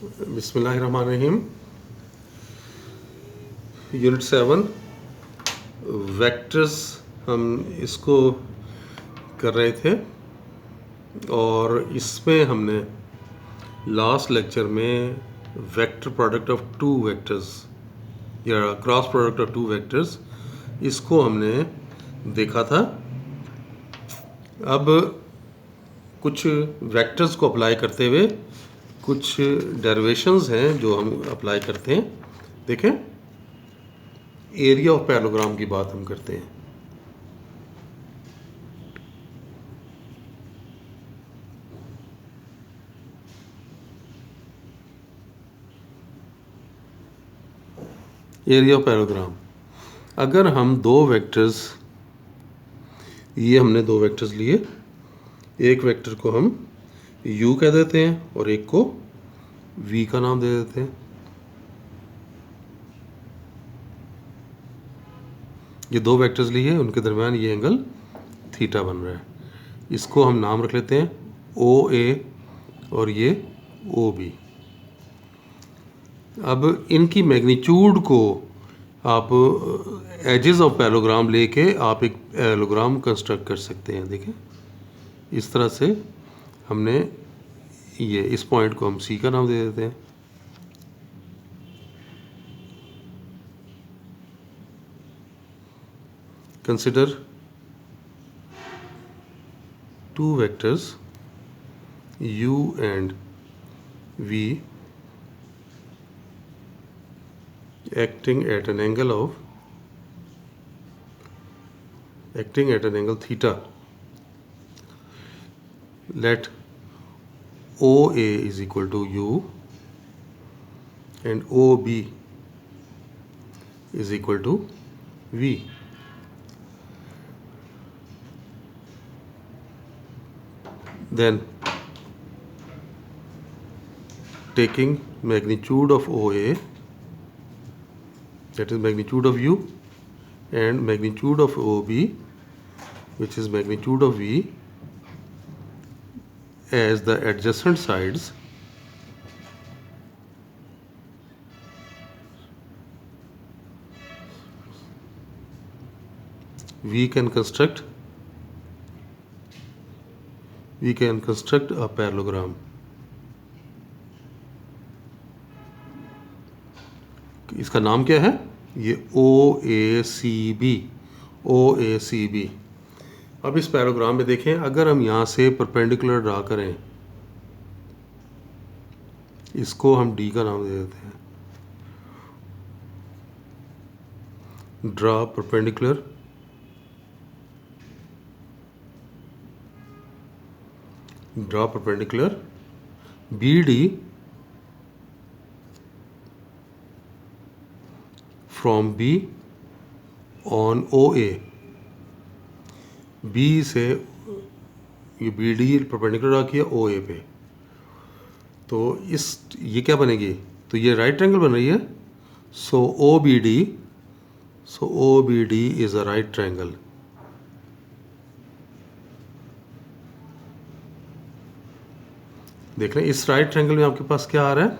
बिस्मिल्लाहिर्रहमानिर्रहीम। Unit 7 vectors हम इसको कर रहे थे और इसमें हमने लास्ट लेक्चर में vector product of two vectors या cross product of two vectors इसको हमने देखा था। अब कुछ वेक्टर्स को अप्लाई करते हुए कुछ डेरिवेशंस हैं जो हम अप्लाई करते हैं। देखें, एरिया ऑफ पैरेललोग्राम की बात हम करते हैं। एरिया ऑफ पैरेललोग्राम, अगर हम दो वेक्टर्स, ये हमने दो वेक्टर्स लिए, एक वेक्टर को हम u कह देते हैं और एक को v का नाम दे देते हैं। ये दो वेक्टर्स लिए, उनके दरमियान ये एंगल थीटा बन रहा है। इसको हम नाम रख लेते हैं OA और ये OB। अब इनकी मैग्नीट्यूड को आप एजेस ऑफ पैरेललोग्राम लेके आप एक पैरेललोग्राम कंस्ट्रक्ट कर सकते हैं। देखें, इस तरह से हमने ये इस पॉइंट को हम C का नाम दे देते हैं। Consider two vectors u and v acting at an angle theta. Let OA is equal to u and OB is equal to v. Then taking magnitude of OA, that is magnitude of u, and magnitude of OB, which is magnitude of v, as the adjacent sides, we can construct a parallelogram. इसका नाम क्या है? ये OACB। अब इस parallelogram में देखें, अगर हम यहाँ से परपेंडिकुलर ड्रा करें, इसको हम D का नाम दे देते हैं। Draw perpendicular BD from B on OA। B से ये BD परपेंडिकुलर ड्रा किया OA पे, तो ये क्या बनेगी? तो ये राइट ट्रायंगल बन रही है। सो OBD is a right triangle. देख रहे हैं, इस राइट ट्रायंगल में आपके पास क्या आ रहा है?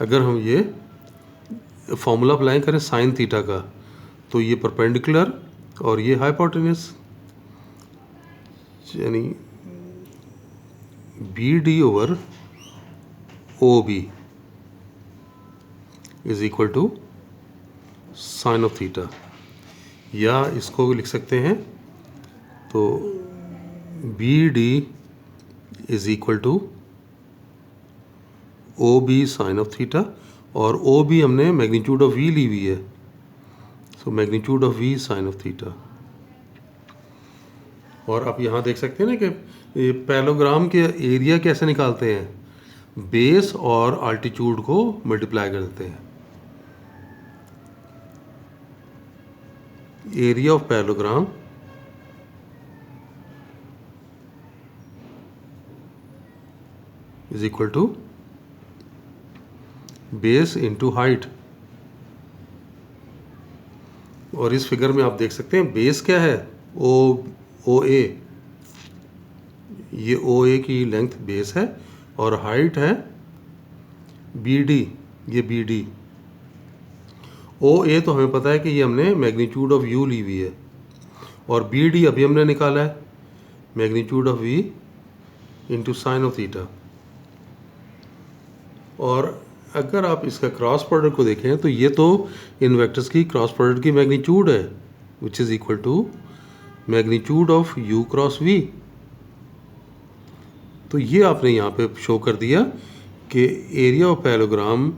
अगर हम ये फॉर्मूला अप्लाई करें साइन थीटा का, तो ये परपेंडिकुलर और ये हाइपोटेन्यूस, यानी BD over OB is equal to sine of theta. या इसको लिख सकते हैं, तो BD is equal to OB sine of theta, और OB हमने मैग्नीट्यूड ऑफ V ली हुई है, so magnitude of V sine of theta. और आप यहाँ देख सकते हैं ना कि पैरेललोग्राम के एरिया कैसे निकालते हैं? बेस और अल्टीट्यूड को मल्टीप्लाई कर देते हैं। Area of parallelogram is equal to base into height. और इस फिगर में आप देख सकते हैं बेस क्या है? OA। ये OA की लेंथ बेस है और हाइट है BD, ये BD। OA तो हमें पता है कि ये हमने मैग्नीट्यूड ऑफ U ली हुई है, और BD अभी हमने निकाला है magnitude of V into sine of theta. और अगर आप इसका क्रॉस प्रोडक्ट को देखें तो ये तो इन वेक्टर्स की क्रॉस प्रोडक्ट की मैग्नीट्यूड है, which is equal to magnitude of U cross V। तो ये आपने यहाँ पे शो कर दिया कि एरिया ऑफ पैरेललोग्राम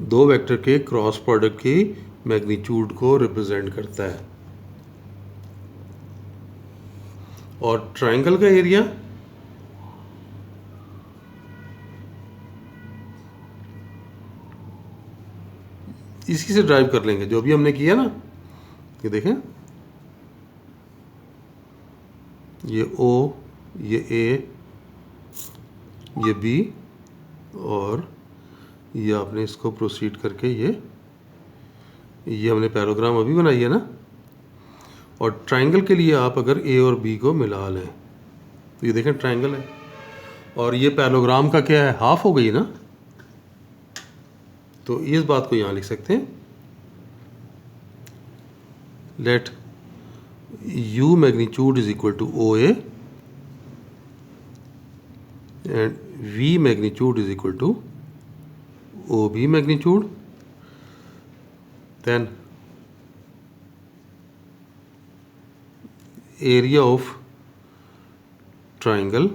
दो वेक्टर के क्रॉस प्रोडक्ट की मैग्नीट्यूड को रिप्रेजेंट करता है। और ट्रायंगल का एरिया इसी से ड्राइव कर लेंगे, जो भी हमने किया ना। ये देखें, ये O, ये A, ये B, और ये आपने इसको प्रोसीड करके ये हमने पैरेललोग्राम अभी बनाई है ना। और ट्रायंगल के लिए आप अगर A और B को मिला लें तो ये देखें ट्रायंगल है, और ये पैरेललोग्राम का क्या है, हाफ हो गई ना। तो इस बात को यहाँ लिख सकते हैं, let U magnitude is equal to OA and V magnitude is equal to OB magnitude. Then area of triangle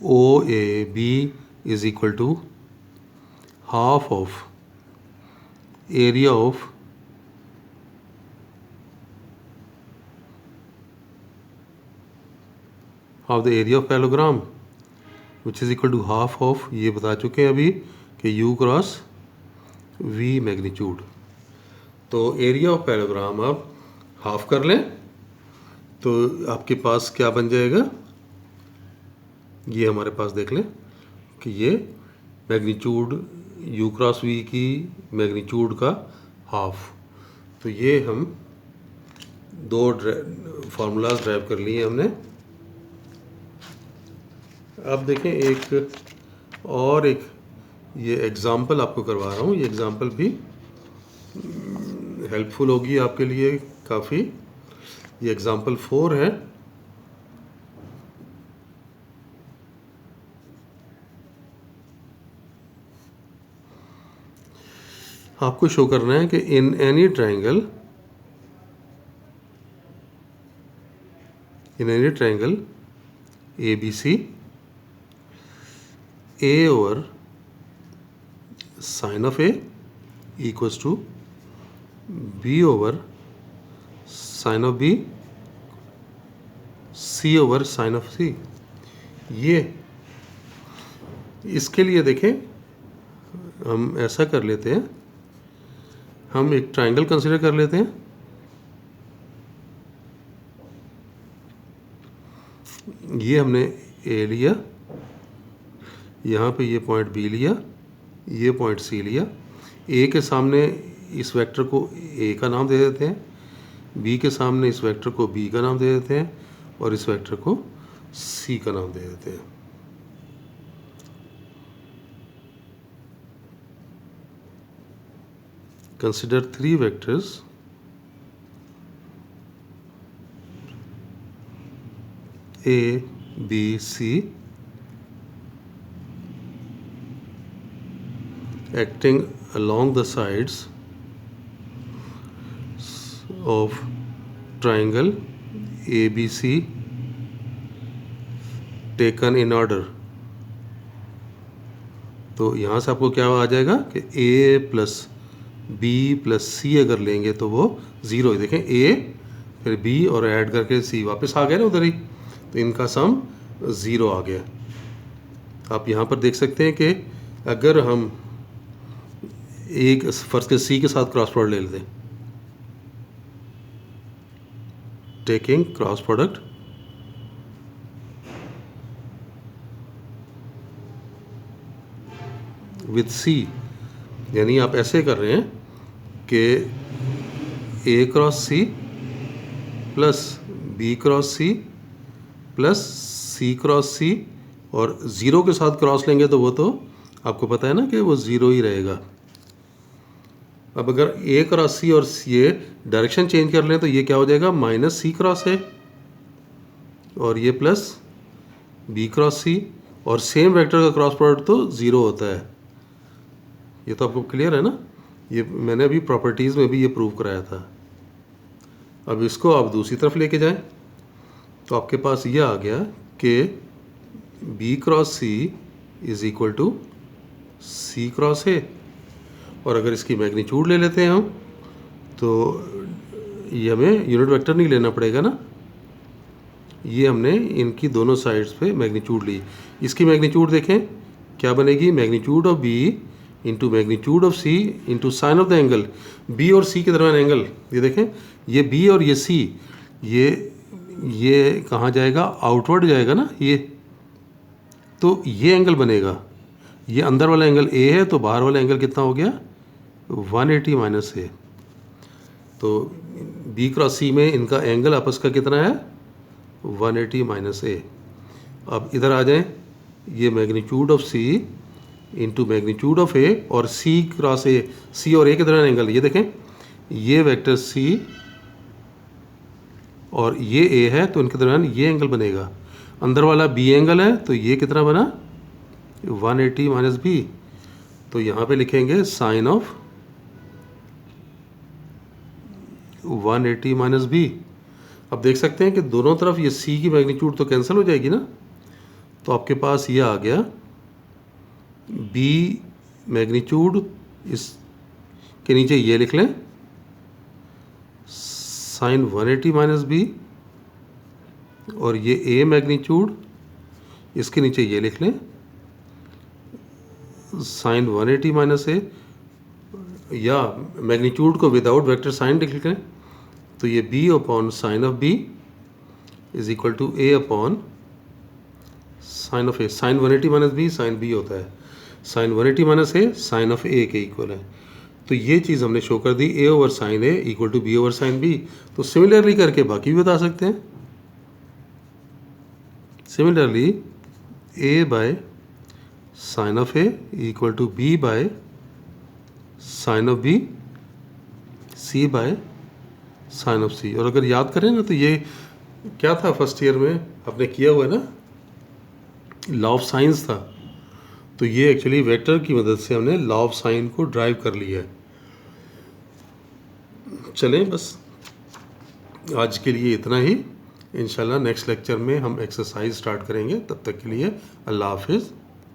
OAB is equal to half of area of the area of parallelogram, which is equal to half of, ये बता चुके हैं अभी कि U cross V magnitude. तो area of parallelogram आप half कर लें तो आपके पास क्या बन जाएगा, ये हमारे पास देख लें कि ये मैग्नीट्यूड U क्रॉस V की मैग्नीट्यूड का हाफ। तो ये हम दो फार्मूलाज ड्राइव कर लिए हमने। अब देखें एक ये एग्ज़ाम्पल आपको करवा रहा हूँ। ये एग्ज़ाम्पल भी हेल्पफुल होगी आपके लिए काफ़ी। ये एग्ज़ाम्पल 4 है। आपको शो करना है कि in any triangle ABC, A over sine of A equals to B over sine of B, C over sine of C। ये इसके लिए देखें, हम ऐसा कर लेते हैं, हम एक ट्रायंगल कंसीडर कर लेते हैं। ये हमने A लिया, यहाँ पे ये पॉइंट B लिया, ये पॉइंट C लिया। A के सामने इस वेक्टर को A का नाम दे देते हैं, B के सामने इस वेक्टर को B का नाम दे देते हैं, और इस वेक्टर को C का नाम दे देते हैं। Consider three vectors A, B, C acting along the sides of triangle ABC taken in order। तो यहाँ से आपको क्या आ जाएगा कि A plus B plus C अगर लेंगे तो वो ज़ीरो। देखें A फिर B और ऐड करके C वापस आ गया ना उधर ही, तो इनका सम ज़ीरो आ गया। आप यहाँ पर देख सकते हैं कि अगर हम एक फर्स्ट के C के साथ क्रॉस प्रोडक्ट ले लेते हैं, taking cross product with C, यानी आप ऐसे कर रहे हैं कि A cross C plus B cross C plus C cross C, और ज़ीरो के साथ क्रॉस लेंगे तो वो तो आपको पता है ना कि वो ज़ीरो ही रहेगा। अब अगर ए क्रॉस सी और ये डायरेक्शन चेंज कर लें तो ये क्या हो जाएगा, माइनस सी क्रॉस ए, और ये प्लस बी क्रॉस सी, और सेम वेक्टर का क्रॉस प्रोडक्ट तो ज़ीरो होता है। ये तो आपको क्लियर है ना, ये मैंने अभी प्रॉपर्टीज़ में भी ये प्रूव कराया था। अब इसको आप दूसरी तरफ लेके जाएं तो आपके पास ये आ गया कि B cross C is equal to C cross A, और अगर इसकी मैग्नीट्यूड ले लेते हैं हम तो ये हमें यूनिट वेक्टर नहीं लेना पड़ेगा ना, ये हमने इनकी दोनों साइड्स पे मैग्नीट्यूड ली। इसकी मैग्नीट्यूड देखें क्या बनेगी, magnitude of B into magnitude of C into sine of the angle. B और सी के दरम्यान एंगल, ये देखें, ये बी और ये सी, ये कहाँ जाएगा, आउटवर्ड जाएगा ना, ये तो ये एंगल बनेगा। ये अंदर वाला एंगल ए है तो बाहर वाला एंगल कितना हो गया, 180 माइनस ए। तो बी क्रॉस सी में इनका एंगल आपस का कितना है, 180 माइनस ए। अब इधर आ जाएं, ये magnitude of C into magnitude of A, और सी क्रॉस ए, सी और ए के दरमियान एंगल, ये देखें, ये वेक्टर सी और ये ए है तो इनके दरमियान ये एंगल बनेगा। अंदर वाला बी एंगल है तो ये कितना बना, 180 माइनस बी। तो यहाँ पे लिखेंगे साइन ऑफ 180 माइनस बी। अब देख सकते हैं कि दोनों तरफ ये सी की मैग्नीट्यूड तो कैंसिल हो जाएगी ना, तो आपके पास ये आ गया बी मैग्नीट्यूड, इस के नीचे ये लिख लें साइन 180 माइनस बी, और ये ए मैग्नीट्यूड, इसके नीचे ये लिख लें साइन 180 माइनस ए, या मैग्नीट्यूड को विदाउट वेक्टर साइन लिख लें तो ये b upon sine of b is equal to a upon sine of a. Sine 180 minus b sine b होता है, sine 180 minus a sine of a के इक्वल है। तो ये चीज़ हमने शो कर दी, a over sine a equal to b over sine b. तो सिमिलरली करके बाकी भी बता सकते हैं। Similarly a by sine of a equal to b bye sine of b, c by sine of c. और अगर याद करें ना तो ये क्या था, फर्स्ट ईयर में आपने किया हुआ है ना, लॉ ऑफ साइंस था। तो ये एक्चुअली वेक्टर की मदद से हमने लॉ ऑफ साइन को ड्राइव कर लिया है। चलें, बस आज के लिए इतना ही। इंशाल्लाह नेक्स्ट लेक्चर में हम एक्सरसाइज स्टार्ट करेंगे। तब तक के लिए अल्लाह हाफिज़।